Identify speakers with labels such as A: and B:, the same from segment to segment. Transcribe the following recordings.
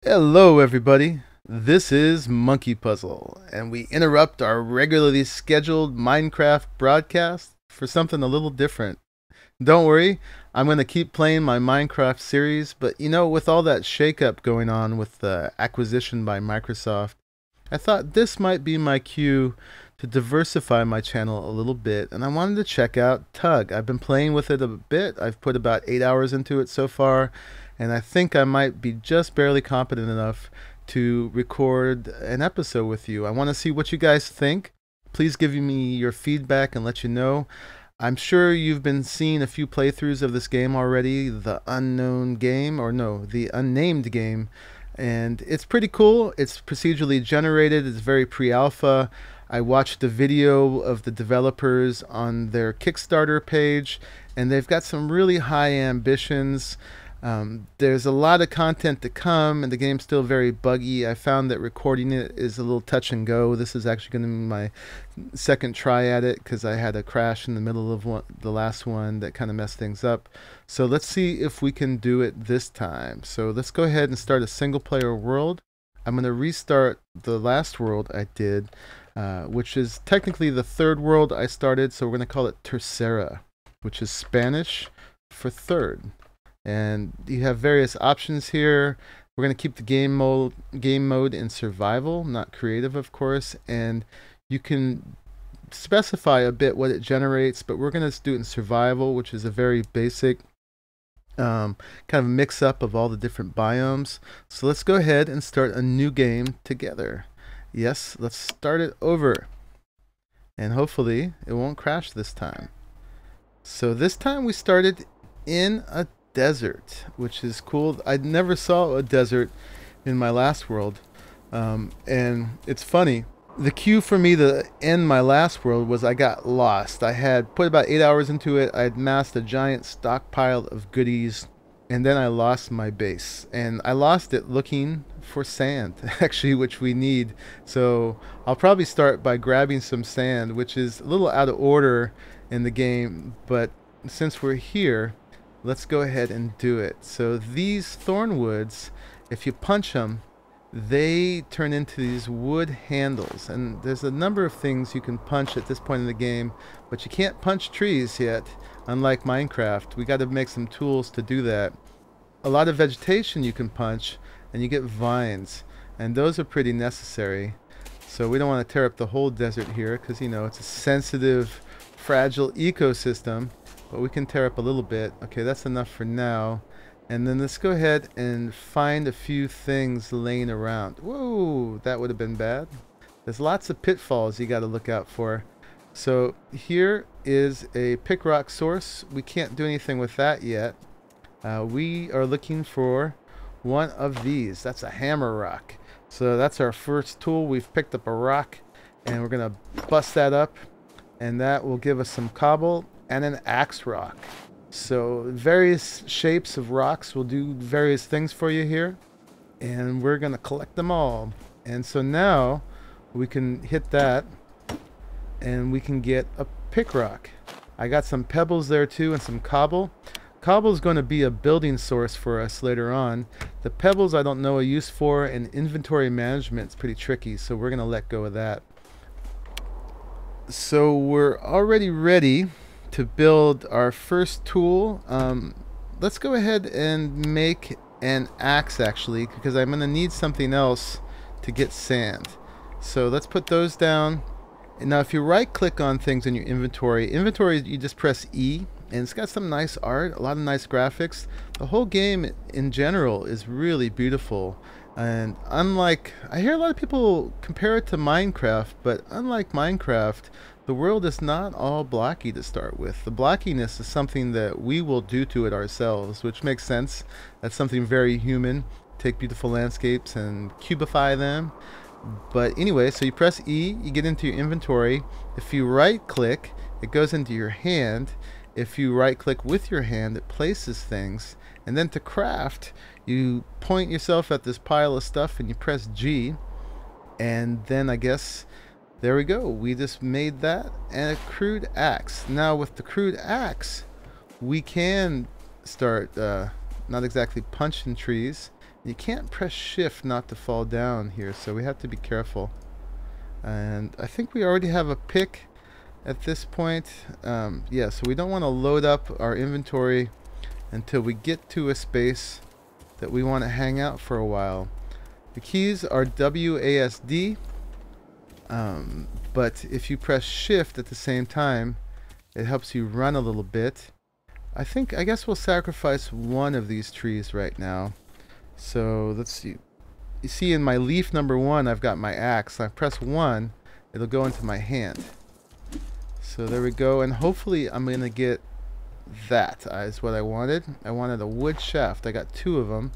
A: Hello, everybody. This is Monkeypuzzle, and we interrupt our regularly scheduled Minecraft broadcast for something a little different. Don't worry, I'm going to keep playing my Minecraft series, but with all that shakeup going on with the acquisition by Microsoft, I thought this might be my cue to diversify my channel a little bit, and I wanted to check out TUG. I've been playing with it a bit. I've put about 8 hours into it so far, and I think I might be just barely competent enough to record an episode with you. I want to see what you guys think. Please give me your feedback and let you know. I'm sure you've been seeing a few playthroughs of this game already, the Unknown Game, or no, the Unnamed Game, and it's pretty cool. It's procedurally generated. It's very pre-alpha. I watched the video of the developers on their Kickstarter page, and they've got some really high ambitions. There's a lot of content to come, and the game's still very buggy. I found that recording it is a little touch and go. This is actually going to be my second try at it because I had a crash in the middle of the last one that kind of messed things up. So let's see if we can do it this time. So let's go ahead and start a single player world. I'm going to restart the last world I did, which is technically the third world I started. So we're going to call it Tercera, which is Spanish for third. And you have various options here. We're going to keep the game mode in survival, not creative, of course. And you can specify a bit what it generates, but we're going to do it in survival, which is a very basic kind of mix up of all the different biomes. So let's go ahead and start a new game together. Yes, let's start it over. And hopefully it won't crash this time. So this time we started in a desert, which is cool. I never saw a desert in my last world, and it's funny. The cue for me to end my last world was I got lost. I had put about 8 hours into it. I had amassed a giant stockpile of goodies, and then I lost my base, and I lost it looking for sand actually, which we need. So I'll probably start by grabbing some sand, which is a little out of order in the game, but since we're here, let's go ahead and do it. So these thornwoods, if you punch them, they turn into these wood handles. And there's a number of things you can punch at this point in the game, but you can't punch trees yet, unlike Minecraft. We got to make some tools to do that. A lot of vegetation you can punch, and you get vines, and those are pretty necessary. So we don't want to tear up the whole desert here, because it's a sensitive, fragile ecosystem. But we can tear up a little bit. Okay, that's enough for now. And then let's go ahead and find a few things laying around. Whoa, that would have been bad. There's lots of pitfalls you got to look out for. So here is a pick rock source. We can't do anything with that yet. We are looking for one of these. That's a hammer rock. So that's our first tool. We've picked up a rock, and we're going to bust that up. And that will give us some cobble and an axe rock. So various shapes of rocks will do various things for you here, and we're gonna collect them all. And so now we can hit that and we can get a pick rock. I got some pebbles there too and some cobble. Cobble is going to be a building source for us later on. The pebbles I don't know a use for, and inventory management is pretty tricky, so we're gonna let go of that. So we're already ready to build our first tool. Let's go ahead and make an axe actually, because I'm going to need something else to get sand. So let's put those down. And now if you right click on things in your inventory, you just press E, and it's got some nice art, a lot of nice graphics. The whole game in general is really beautiful. And unlike, I hear a lot of people compare it to Minecraft, but unlike Minecraft, the world is not all blocky to start with. The blockiness is something that we will do to it ourselves, which makes sense. That's something very human. Take beautiful landscapes and cubify them. But anyway, so you press E, you get into your inventory. If you right click, it goes into your hand. If you right click with your hand, it places things. And then to craft, you point yourself at this pile of stuff and you press G, and then I guess there we go. We just made that, and a crude axe. Now with the crude axe, we can start not exactly punching trees. You can't press shift not to fall down here, so we have to be careful. And I think we already have a pick at this point. Yeah, so we don't want to load up our inventory until we get to a space that we want to hang out for a while. The keys are WASD, but if you press shift at the same time, it helps you run a little bit. I guess we'll sacrifice one of these trees right now. So let's see. You see in my leaf number 1, I've got my axe. I press 1, it'll go into my hand. So there we go, and hopefully I'm going to get that is what I wanted. I wanted a wood shaft. I got 2 of them.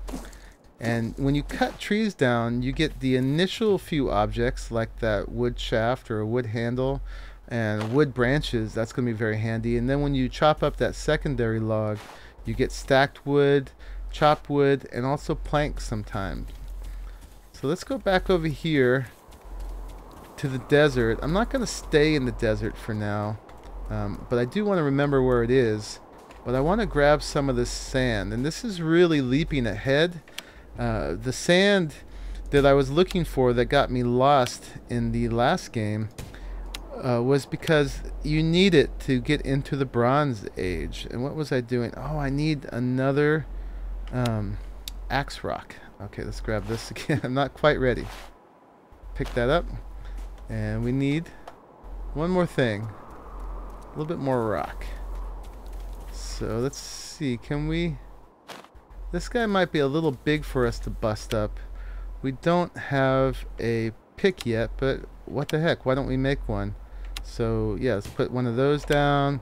A: And when you cut trees down, you get the initial few objects like that wood shaft or a wood handle and wood branches. That's going to be very handy. And then when you chop up that secondary log, you get stacked wood, chopped wood, and also planks sometimes. So let's go back over here to the desert. I'm not going to stay in the desert for now, but I do want to remember where it is. But I want to grab some of this sand, and this is really leaping ahead. The sand that I was looking for that got me lost in the last game was because you need it to get into the Bronze Age. And what was I doing? Oh, I need another axe rock. Okay, let's grab this again. I'm not quite ready. Pick that up. And we need one more thing. A little bit more rock. So let's see. Can we... This guy might be a little big for us to bust up. We don't have a pick yet, but what the heck? Why don't we make one? So yeah, let's put one of those down.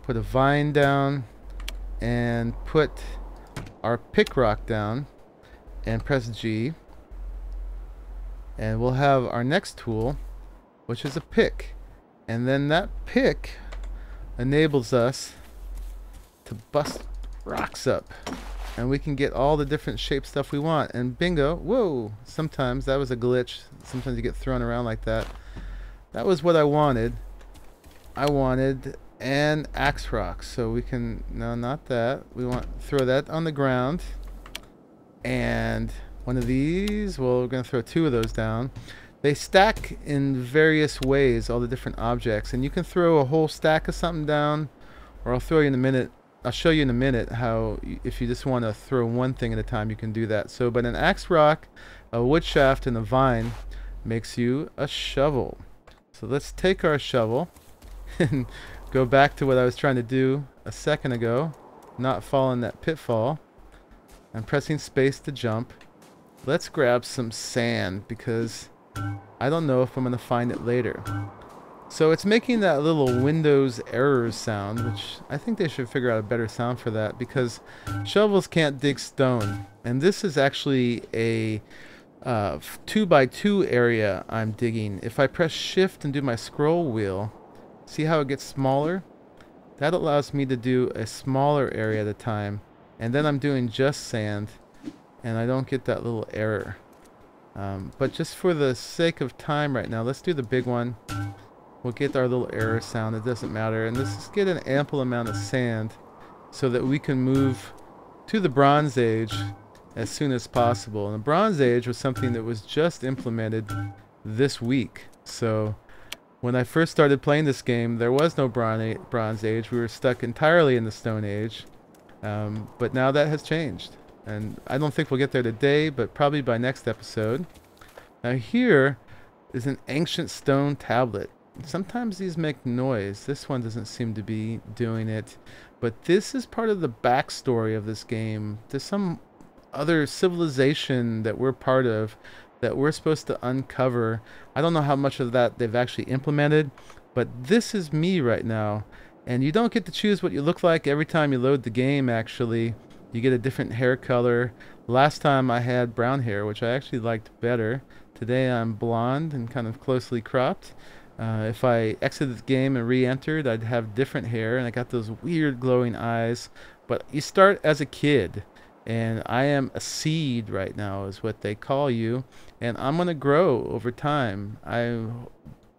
A: Put a vine down. And put our pick rock down. And press G. And we'll have our next tool, which is a pick. And then that pick enables us to bust rocks up. And we can get all the different shape stuff we want. And bingo, whoa, sometimes that was a glitch. Sometimes you get thrown around like that. That was what I wanted. I wanted an axe rock. So we can, no, not that. We want throw that on the ground. And one of these, well, we're going to throw 2 of those down. They stack in various ways, all the different objects. And you can throw a whole stack of something down, or I'll show you in a minute how, if you just want to throw one thing at a time, you can do that. So, but an axe rock, a wood shaft, and a vine makes you a shovel. So let's take our shovel and go back to what I was trying to do a second ago, not fall in that pitfall. I'm pressing space to jump. Let's grab some sand because I don't know if I'm going to find it later. So it's making that little Windows errors sound, which I think they should figure out a better sound for that because shovels can't dig stone. And this is actually a 2x2 area I'm digging. If I press shift and do my scroll wheel, see how it gets smaller? That allows me to do a smaller area at a time. And then I'm doing just sand, and I don't get that little error. But just for the sake of time right now, let's do the big one. We'll get our little error sound. It doesn't matter. And let's just get an ample amount of sand so that we can move to the Bronze Age as soon as possible. And the Bronze Age was something that was just implemented this week. So when I first started playing this game, there was no Bronze Age. We were stuck entirely in the Stone Age. But now that has changed. And I don't think we'll get there today, but probably by next episode. Now here is an ancient stone tablet. Sometimes these make noise. This one doesn't seem to be doing it. But this is part of the backstory of this game. There's some other civilization that we're part of that we're supposed to uncover. I don't know how much of that they've actually implemented, but this is me right now. And you don't get to choose what you look like every time you load the game, actually. You get a different hair color. Last time I had brown hair, which I actually liked better. Today I'm blonde and kind of closely cropped. If I exited the game and re-entered, I'd have different hair, and I got those weird glowing eyes. But you start as a kid, and I am a seed right now is what they call you, and I'm going to grow over time.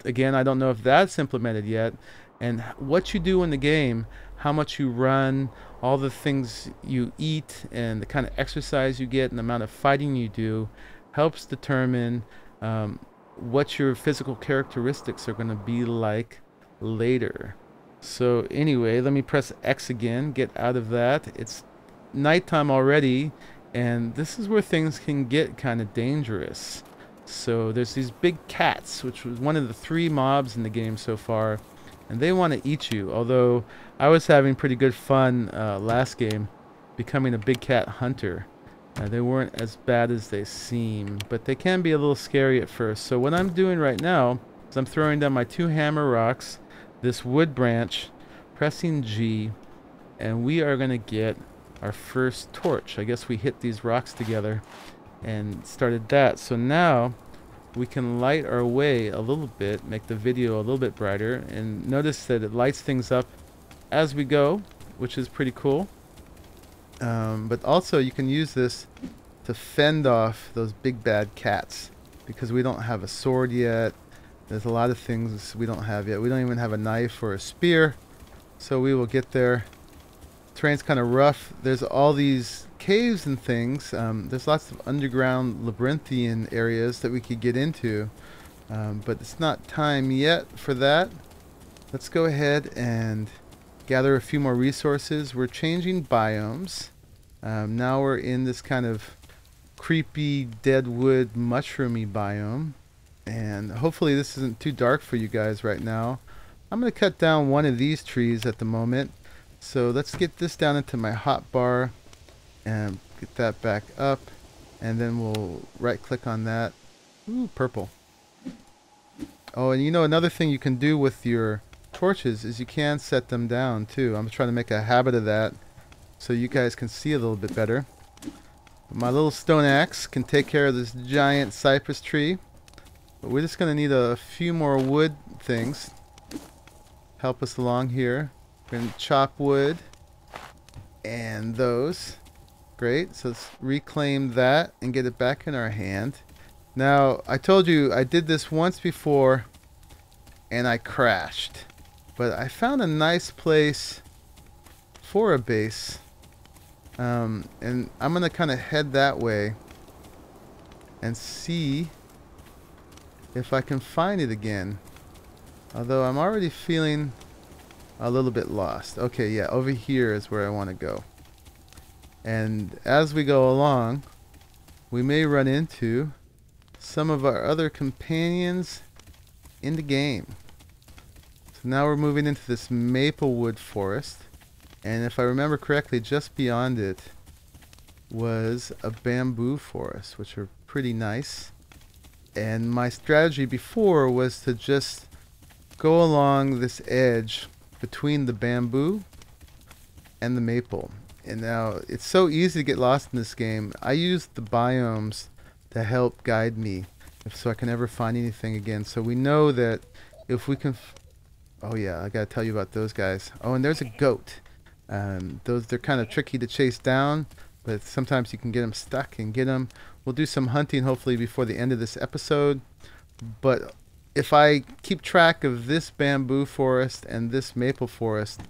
A: Again, I don't know if that's implemented yet, and what you do in the game, how much you run, all the things you eat and the kind of exercise you get and the amount of fighting you do helps determine what your physical characteristics are going to be like later. So anyway, let me press X again, get out of that. It's nighttime already, and this is where things can get kind of dangerous. So there's these big cats, which was one of the 3 mobs in the game so far, and they want to eat you. Although I was having pretty good fun last game becoming a big cat hunter. They weren't as bad as they seem, but they can be a little scary at first. So what I'm doing right now is I'm throwing down my 2 hammer rocks, this wood branch, pressing G, and we are going to get our first torch. I guess we hit these rocks together and started that. So now we can light our way a little bit, make the video a little bit brighter, and notice that it lights things up as we go, which is pretty cool. But also you can use this to fend off those big bad cats, because we don't have a sword yet. There's a lot of things we don't have yet. We don't even have a knife or a spear, so we will get there. Terrain's kind of rough. There's all these caves and things. There's lots of underground labyrinthian areas that we could get into, but it's not time yet for that. Let's go ahead and gather a few more resources. We're changing biomes. Now we're in this kind of creepy deadwood mushroomy biome, and hopefully this isn't too dark for you guys right now. I'm going to cut down one of these trees at the moment. So let's get this down into my hotbar and get that back up, and then we'll right click on that. Ooh, purple. Oh, and you know, another thing you can do with your torches is you can set them down too. I'm trying to make a habit of that so you guys can see a little bit better. My little stone axe can take care of this giant cypress tree, but we're just going to need a few more wood things. Help us along here. We're going to chop wood and those. Great. So let's reclaim that and get it back in our hand. Now, I told you I did this once before and I crashed. But I found a nice place for a base. And I'm going to kind of head that way and see if I can find it again. Although I'm already feeling a little bit lost. Okay, yeah, over here is where I want to go. And as we go along, we may run into some of our other companions in the game. So now we're moving into this maplewood forest, and if I remember correctly, just beyond it was a bamboo forest, which are pretty nice. And my strategy before was to just go along this edge between the bamboo and the maple. And now it's so easy to get lost in this game. I use the biomes to help guide me so I can never find anything again. So we know that if we can oh yeah, I gotta tell you about those guys. Oh, and there's a goat. They're kind of tricky to chase down, but sometimes you can get them stuck and get them. We'll do some hunting hopefully before the end of this episode. But if I keep track of this bamboo forest and this maple forest,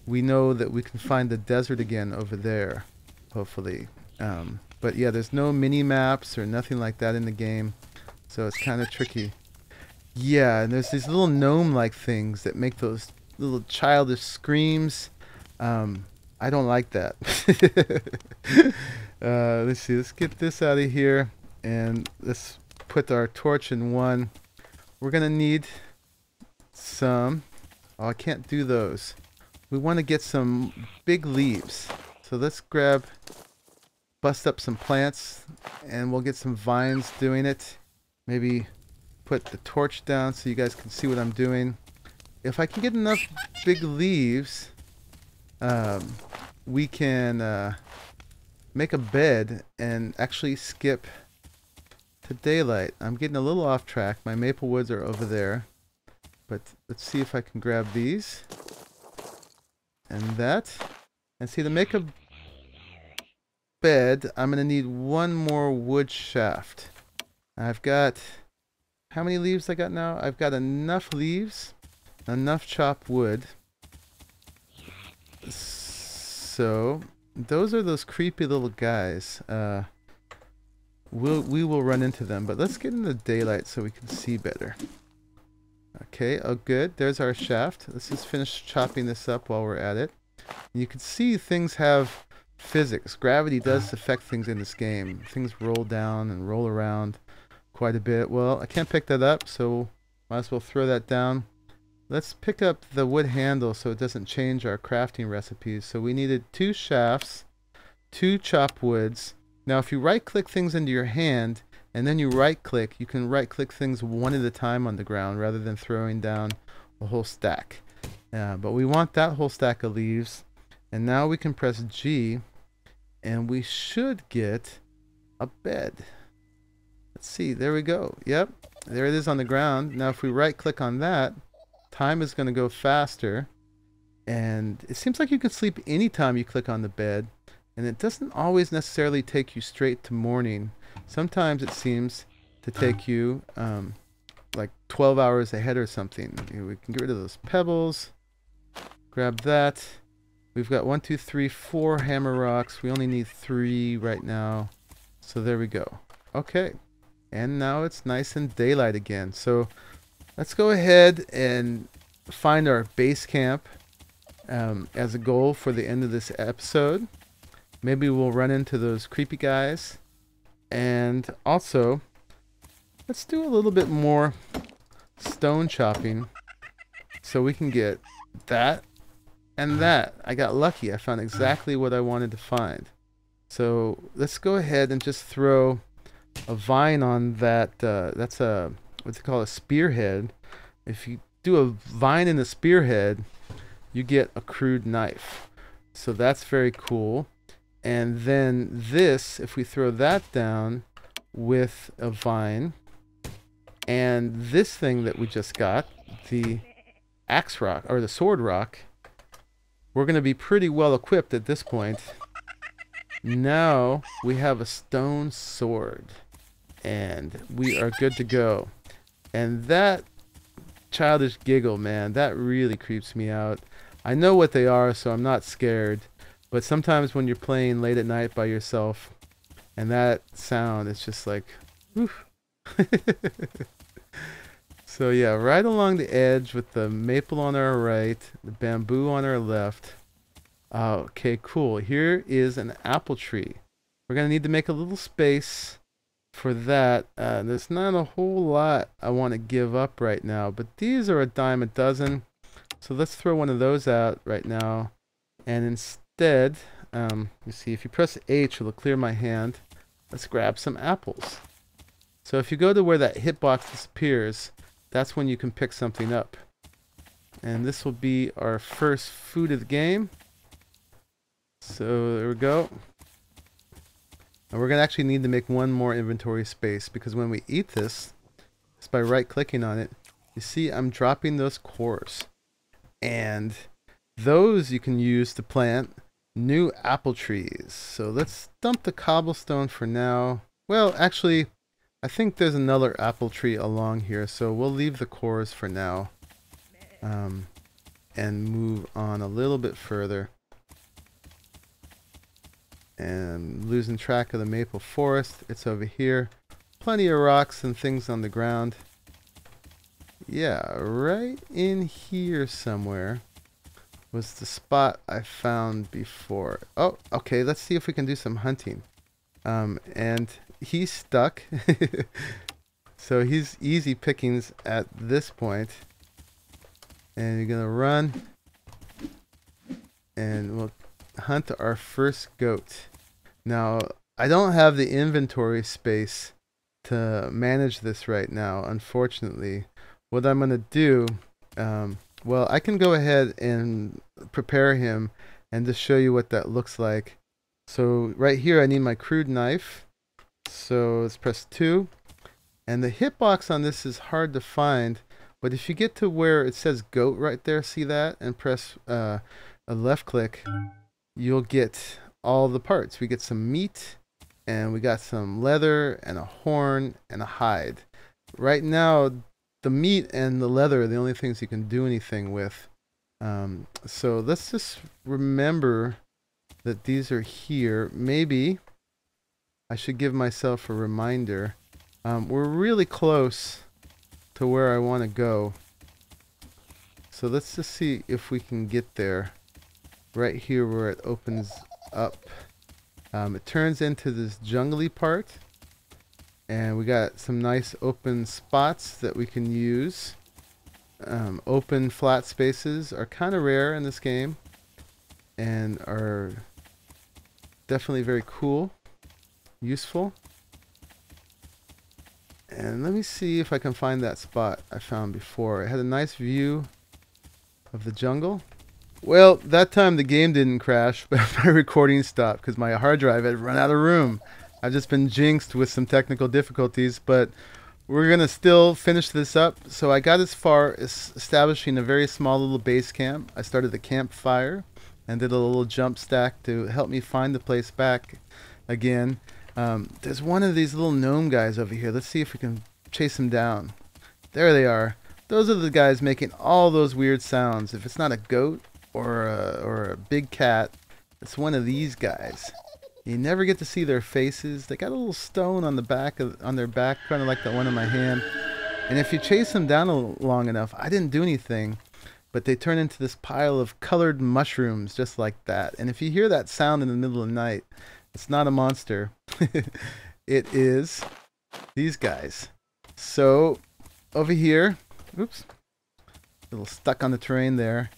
A: we know that we can find the desert again over there, hopefully. But yeah, there's no mini maps or nothing like that in the game, so it's kind of tricky. Yeah, and there's these little gnome-like things that make those little childish screams. I don't like that. Let's see, let's get this out of here, and let's put our torch in one. We're gonna need some, oh, I can't do those. We want to get some big leaves. So let's bust up some plants, and we'll get some vines doing it. Maybe put the torch down so you guys can see what I'm doing. If I can get enough big leaves, we can make a bed and actually skip to daylight. I'm getting a little off track. My maple woods are over there. But let's see if I can grab these. And that. And see, to make a bed, I'm going to need one more wood shaft. I've got... How many leaves I got now? I've got enough leaves, enough chopped wood. So so those are those creepy little guys. We will run into them, but let's get in the daylight so we can see better. Okay, oh good. There's our shaft. Let's just finish chopping this up while we're at it. And you can see things have physics. Gravity does affect things in this game. Things roll down and roll around quite a bit. Well, I can't pick that up, so might as well throw that down. Let's pick up the wood handle so it doesn't change our crafting recipes. So we needed 2 shafts, 2 chop woods. Now if you right click things into your hand and then you right click, you can right click things one at a time on the ground rather than throwing down a whole stack. But we want that whole stack of leaves. And now we can press G and we should get a bed. Let's see, there we go. Yep, there it is on the ground. Now if we right click on that, time is going to go faster. And it seems like you can sleep anytime you click on the bed. And it doesn't always necessarily take you straight to morning. Sometimes it seems to take you like 12 hours ahead or something. We can get rid of those pebbles. Grab that. We've got 1, 2, 3, 4 hammer rocks. We only need 3 right now. So there we go. Okay. And now it's nice and daylight again. So let's go ahead and find our base camp as a goal for the end of this episode. Maybe we'll run into those creepy guys. And also, let's do a little bit more stone chopping so we can get that and that. I got lucky. I found exactly what I wanted to find. So let's go ahead and just throw a vine on that. That's a, what's it called, a spearhead. If you do a vine in a spearhead, you get a crude knife. So that's very cool. And then this, if we throw that down with a vine, and this thing that we just got, the axe rock, or the sword rock, we're going to be pretty well equipped at this point. Now we have a stone sword, and we are good to go. And that childish giggle, man, that really creeps me out. I know what they are, so I'm not scared. But sometimes when you're playing late at night by yourself, and that sound, it's just like, oof. So yeah, right along the edge with the maple on our right, the bamboo on our left. Okay, cool. Here is an apple tree. We're going to need to make a little space for that. There's not a whole lot I want to give up right now, but these are a dime a dozen. So let's throw one of those out right now. And instead, you see, if you press H, it'll clear my hand. Let's grab some apples. So if you go to where that hitbox disappears, that's when you can pick something up. And this will be our first food of the game. So there we go. And we're going to actually need to make one more inventory space, because when we eat this, just by right clicking on it, you see I'm dropping those cores. And those you can use to plant new apple trees. So let's dump the cobblestone for now. Well, actually, I think there's another apple tree along here, so we'll leave the cores for now. And move on a little bit further. And losing track of the maple forest. It's over here. Plenty of rocks and things on the ground. Yeah, right in here somewhere was the spot I found before. Oh, okay, let's see if we can do some hunting. And he's stuck. So he's easy pickings at this point. And you're gonna run. And we'll hunt our first goat. Now, I don't have the inventory space to manage this right now, unfortunately. What I'm gonna do, well, I can go ahead and prepare him and just show you what that looks like. So right here I need my crude knife. So let's press 2. And the hitbox on this is hard to find, but if you get to where it says goat right there, see that? And press a left click, you'll get all the parts. We get some meat, and we got some leather, and a horn, and a hide. Right now, the meat and the leather are the only things you can do anything with. So let's just remember that these are here. Maybe I should give myself a reminder. We're really close to where I want to go. So let's just see if we can get there. Right here where it opens up. It turns into this jungly part. And we got some nice open spots that we can use. Open flat spaces are kind of rare in this game. And are definitely very cool. Useful. And let me see if I can find that spot I found before. It had a nice view of the jungle. Well, that time the game didn't crash, but my recording stopped because my hard drive had run out of room. I've just been jinxed with some technical difficulties, but we're going to still finish this up. So I got as far as establishing a very small little base camp. I started the campfire and did a little jump stack to help me find the place back again. There's one of these little gnome guys over here. Let's see if we can chase them down. There they are. Those are the guys making all those weird sounds. If it's not a goat or a big cat, it's one of these guys. You never get to see their faces. They got a little stone on the back on their back, kind of like the one in my hand. And if you chase them down long enough, I didn't do anything, but they turn into this pile of colored mushrooms just like that. And if you hear that sound in the middle of the night, it's not a monster. It is these guys. So over here, oops, a little stuck on the terrain there.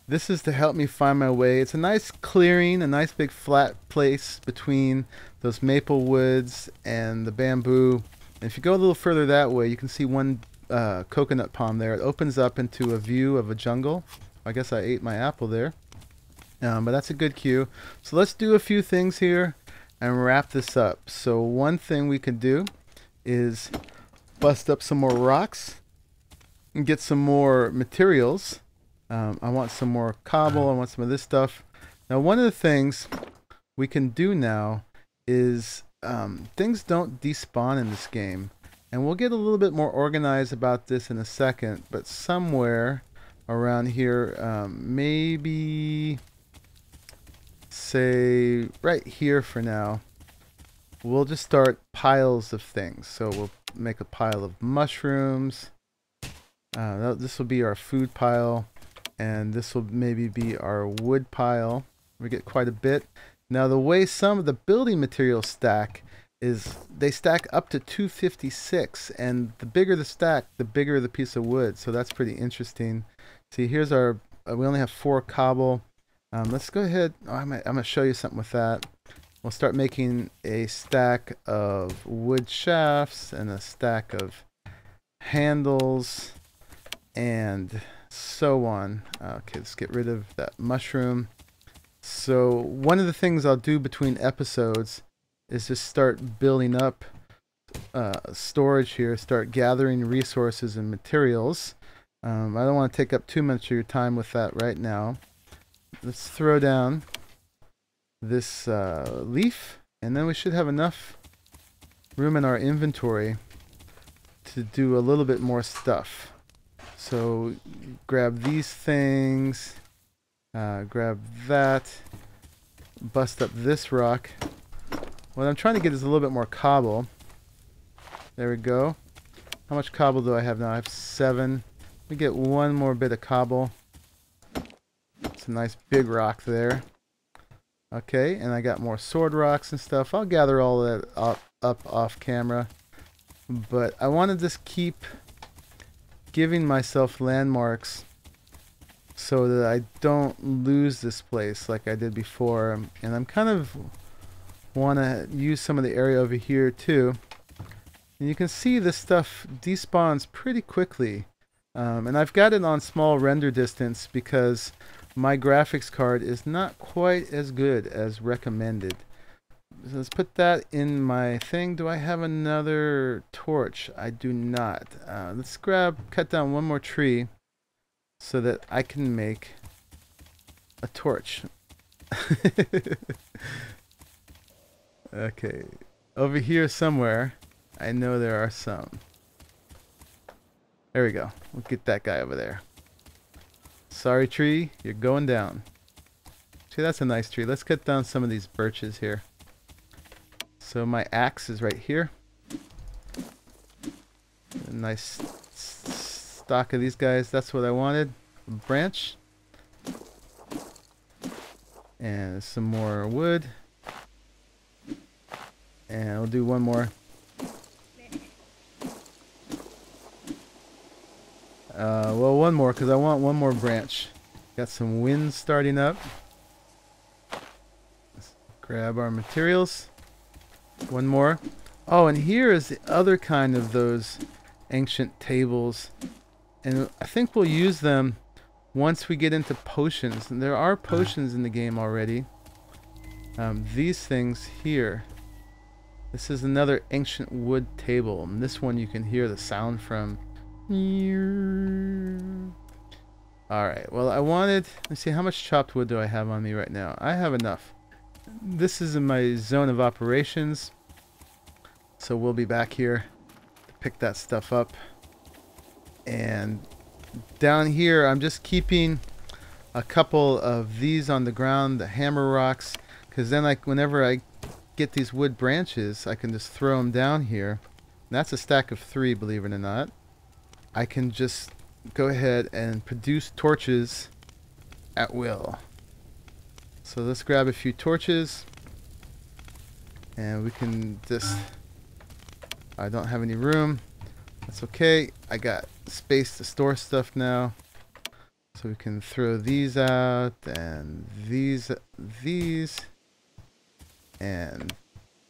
A: This is to help me find my way. It's a nice clearing, a nice big flat place between those maple woods and the bamboo. And if you go a little further that way, you can see one coconut palm there. It opens up into a view of a jungle. I guess I ate my apple there. But that's a good cue. So let's do a few things here and wrap this up. So one thing we could do is bust up some more rocks and get some more materials. I want some more cobble. I want some of this stuff. Now, one of the things we can do now is things don't despawn in this game. And we'll get a little bit more organized about this in a second. But somewhere around here, maybe say right here for now, we'll just start piles of things. So we'll make a pile of mushrooms. This will be our food pile. And this will maybe be our wood pile. We get quite a bit. Now the way some of the building materials stack is they stack up to 256. And the bigger the stack, the bigger the piece of wood. So that's pretty interesting. See, here's our, we only have 4 cobble. Let's go ahead. Oh, I'm going to show you something with that. We'll start making a stack of wood shafts and a stack of handles and so on. Okay, let's get rid of that mushroom. So one of the things I'll do between episodes is just start building up storage here, start gathering resources and materials. I don't want to take up too much of your time with that right now. Let's throw down this leaf, and then we should have enough room in our inventory to do a little bit more stuff. So grab these things, grab that, bust up this rock. What I'm trying to get is a little bit more cobble. There we go. How much cobble do I have now? I have 7. Let me get one more bit of cobble. It's a nice big rock there. Okay, and I got more sword rocks and stuff. I'll gather all that up off camera. But I want to just keep giving myself landmarks so that I don't lose this place like I did before. And I'm kind of want to use some of the area over here too. And you can see this stuff despawns pretty quickly. And I've got it on small render distance because my graphics card is not quite as good as recommended. So let's put that in my thing. Do I have another torch? I do not. Let's cut down one more tree so that I can make a torch. Okay. Over here somewhere, I know there are some. There we go. We'll get that guy over there. Sorry, tree. You're going down. Actually, that's a nice tree. Let's cut down some of these birches here. So my axe is right here. A nice stock of these guys. That's what I wanted. A branch. And some more wood. And we'll do one more. Well, one more, because I want one more branch. Got some wind starting up. Let's grab our materials. One more. Oh, and here is the other kind of those ancient tables. And I think we'll use them once we get into potions. And there are potions in the game already. These things here. This is another ancient wood table. And this one you can hear the sound from. Alright, well I wanted, let's see, how much chopped wood do I have on me right now? I have enough. This is in my zone of operations, so we'll be back here to pick that stuff up. And down here I'm just keeping a couple of these on the ground, the hammer rocks, because then whenever I get these wood branches I can just throw them down here. And that's a stack of 3, believe it or not. I can just go ahead and produce torches at will. So let's grab a few torches. And we can just... I don't have any room. That's okay. I got space to store stuff now. So we can throw these out and these. And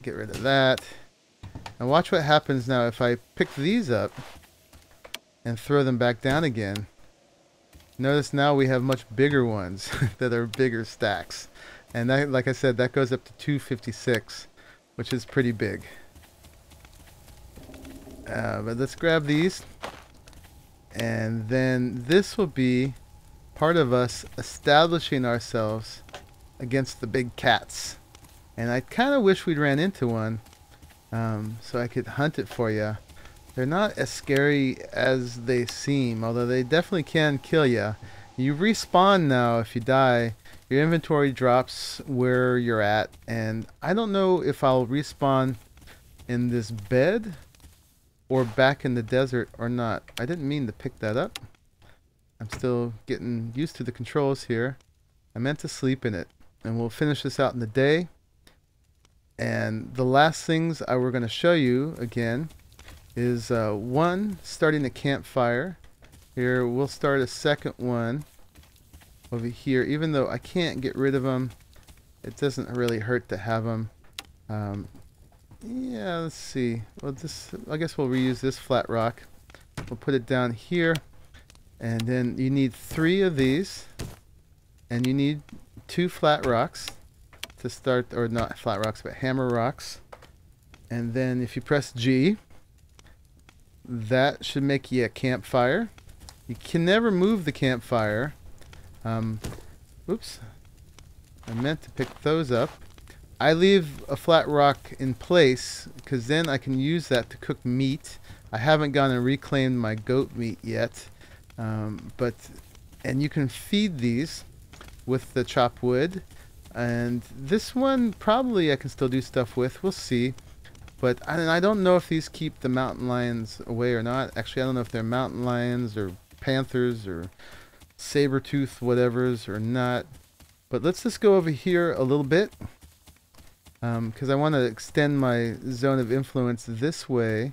A: get rid of that. And watch what happens now if I pick these up and throw them back down again. Notice now we have much bigger ones that are bigger stacks. And that, like I said, that goes up to 256, which is pretty big. But let's grab these. And then this will be part of us establishing ourselves against the big cats. And I kind of wish we'd ran into one so I could hunt it for you. They're not as scary as they seem, although they definitely can kill you. You respawn now if you die. Your inventory drops where you're at, and I don't know if I'll respawn in this bed or back in the desert or not. I didn't mean to pick that up. I'm still getting used to the controls here. I meant to sleep in it, and we'll finish this out in the day. And the last things I were going to show you again is one, starting a campfire. Here we'll start a second one over here. Even though I can't get rid of them, it doesn't really hurt to have them. Yeah, let's see. Well, I guess we'll reuse this flat rock. We'll put it down here, and then you need 3 of these, and you need 2 flat rocks to start, or not flat rocks, but hammer rocks. And then if you press G, that should make you a campfire. You can never move the campfire. Oops. I meant to pick those up. I leave a flat rock in place because then I can use that to cook meat. I haven't gone and reclaimed my goat meat yet. And you can feed these with the chopped wood. And this one probably I can still do stuff with. We'll see. But I don't know if these keep the mountain lions away or not. Actually, I don't know if they're mountain lions or panthers or saber-tooth whatevers or not. But let's just go over here a little bit. Because I want to extend my zone of influence this way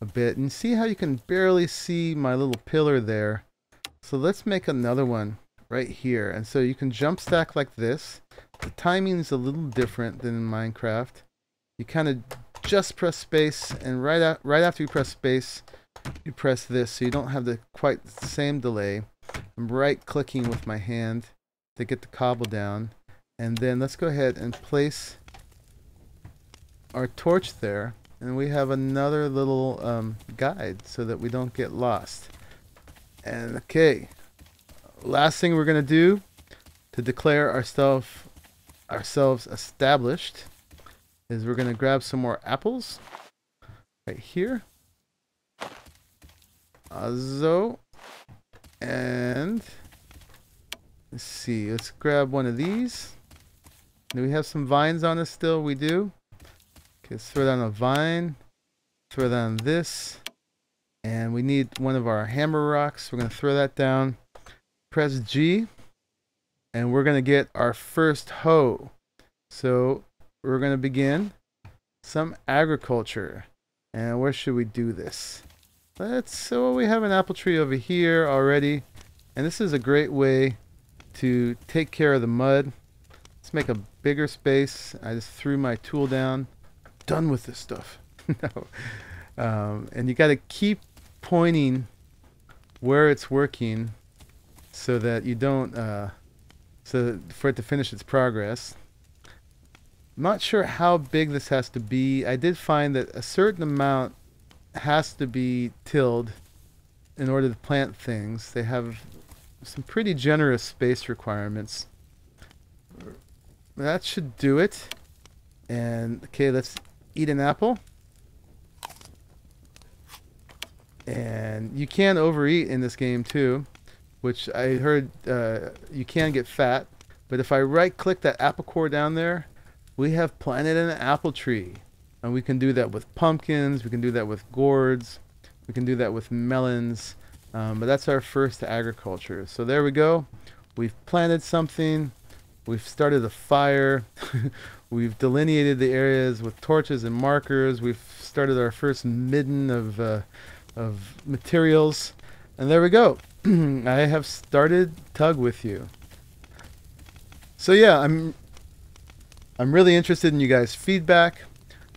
A: a bit. And see how you can barely see my little pillar there. So let's make another one right here. And so you can jump stack like this. The timing is a little different than in Minecraft. You kind of just press space, and right after you press space, you press this, so you don't have the quite the same delay. I'm right clicking with my hand to get the cobble down, and then let's go ahead and place our torch there, and we have another little guide so that we don't get lost. And okay, last thing we're gonna do to declare ourselves established is we're gonna grab some more apples right here. And Let's see. Let's grab one of these. Do we have some vines on us still? We do. Okay, let's throw down a vine. Throw down this. And we need one of our hammer rocks. We're going to throw that down. Press G. And we're going to get our first hoe. So we're going to begin some agriculture. And where should we do this? So we have an apple tree over here already. And this is a great way to take care of the mud. Let's make a bigger space. I just threw my tool down. Done with this stuff. No. And you got to keep pointing where it's working so that you don't so for it to finish its progress. I'm not sure how big this has to be. I did find that a certain amount has to be tilled in order to plant things. They have some pretty generous space requirements. That should do it. And okay, let's eat an apple. And you can overeat in this game too, which I heard you can get fat. But if I right click that apple core down there, we have planted an apple tree. And we can do that with pumpkins, we can do that with gourds, we can do that with melons. But that's our first agriculture. So there we go. We've planted something. We've started a fire. We've delineated the areas with torches and markers. We've started our first midden of materials. And there we go. I have started TUG with you. So yeah, I'm really interested in you guys' feedback.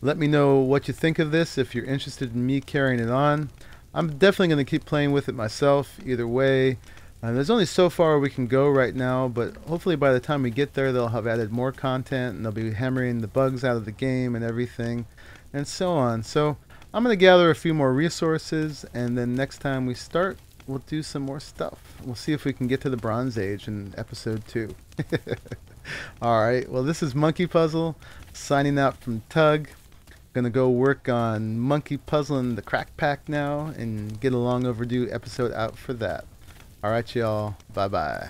A: Let me know what you think of this if you're interested in me carrying it on. I'm definitely going to keep playing with it myself either way. There's only so far we can go right now, but hopefully by the time we get there they'll have added more content and they'll be hammering the bugs out of the game and everything and so on. So I'm going to gather a few more resources, and then next time we start we'll do some more stuff. We'll see if we can get to the Bronze Age in episode 2. Alright, well this is Monkeypuzzle signing out from TUG. Gonna go work on Monkeypuzzle and the Crack Pack now and get a long overdue episode out for that. Alright y'all, bye bye.